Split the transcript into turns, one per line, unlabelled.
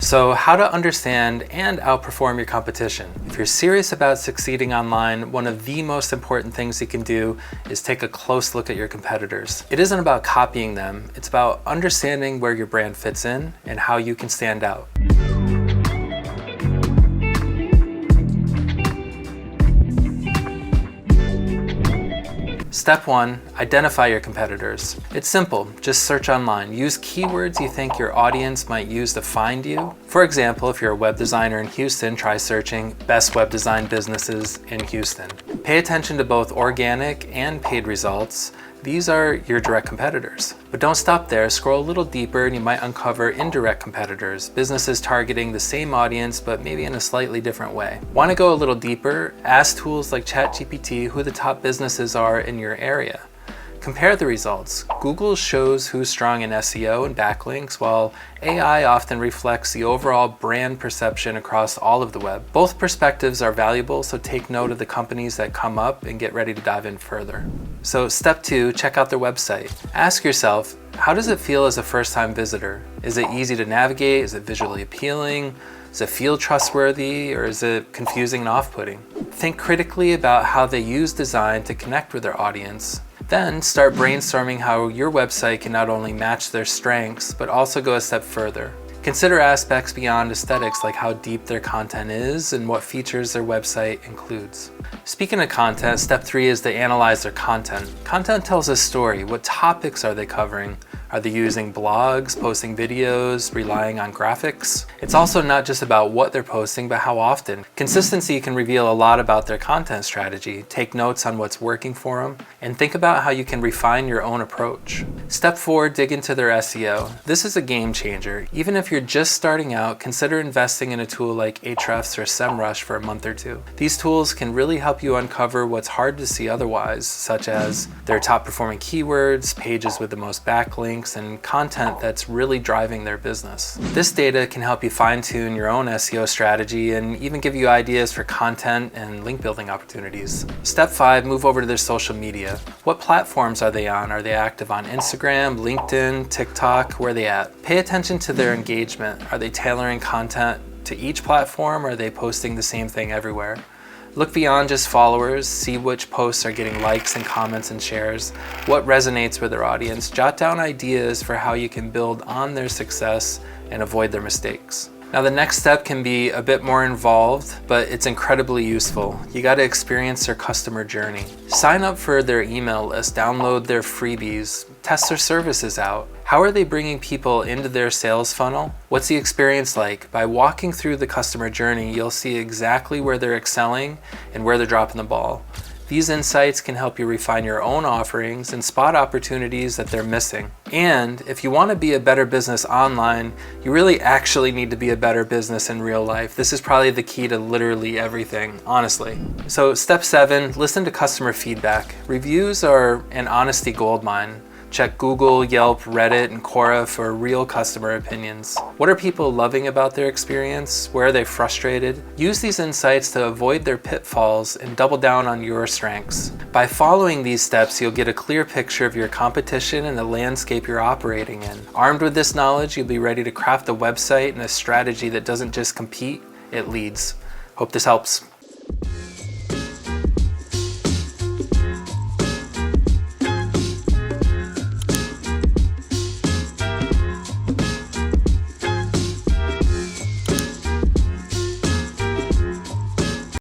So how to understand and outperform your competition. If you're serious about succeeding online, one of the most important things you can do is take a close look at your competitors. It isn't about copying them, it's about understanding where your brand fits in and how you can stand out. Step 1, identify your competitors. It's simple, just search online. Use keywords you think your audience might use to find you. For example, if you're a web designer in Houston, try searching best web design businesses in Houston. Pay attention to both organic and paid results. These are your direct competitors. But don't stop there, scroll a little deeper and you might uncover indirect competitors, businesses targeting the same audience but maybe in a slightly different way. Want to go a little deeper? Ask tools like ChatGPT who the top businesses are in your area. Compare the results. Google shows who's strong in SEO and backlinks, while AI often reflects the overall brand perception across all of the web. Both perspectives are valuable, so take note of the companies that come up and get ready to dive in further. So step 2, check out their website. Ask yourself, how does it feel as a first-time visitor? Is it easy to navigate? Is it visually appealing? Does it feel trustworthy, or is it confusing and off-putting? Think critically about how they use design to connect with their audience. Then start brainstorming how your website can not only match their strengths, but also go a step further. Consider aspects beyond aesthetics, like how deep their content is and what features their website includes. Speaking of content, step 3 is to analyze their content. Content tells a story. What topics are they covering? Are they using blogs, posting videos, relying on graphics? It's also not just about what they're posting, but how often. Consistency can reveal a lot about their content strategy. Take notes on what's working for them, and think about how you can refine your own approach. Step 4, dig into their SEO. This is a game changer. Even if you're just starting out, consider investing in a tool like Ahrefs or SEMrush for a month or two. These tools can really help you uncover what's hard to see otherwise, such as their top performing keywords, pages with the most backlinks, and content that's really driving their business. This data can help you fine-tune your own SEO strategy and even give you ideas for content and link building opportunities. Step 5, move over to their social media. What platforms are they on? Are they active on Instagram, LinkedIn, TikTok? Where are they at? Pay attention to their engagement. Are they tailoring content to each platform, or are they posting the same thing everywhere? Look beyond just followers, see which posts are getting likes and comments and shares, what resonates with their audience. Jot down ideas for how you can build on their success and avoid their mistakes. Now the next step can be a bit more involved, but it's incredibly useful. You got to experience their customer journey. Sign up for their email list, download their freebies, test their services out. How are they bringing people into their sales funnel? What's the experience like? By walking through the customer journey, you'll see exactly where they're excelling and where they're dropping the ball. These insights can help you refine your own offerings and spot opportunities that they're missing. And if you want to be a better business online, you really actually need to be a better business in real life. This is probably the key to literally everything, honestly. So step 7, listen to customer feedback. Reviews are an honesty goldmine. Check Google, Yelp, Reddit, and Quora for real customer opinions. What are people loving about their experience? Where are they frustrated? Use these insights to avoid their pitfalls and double down on your strengths. By following these steps, you'll get a clear picture of your competition and the landscape you're operating in. Armed with this knowledge, you'll be ready to craft a website and a strategy that doesn't just compete, it leads. Hope this helps.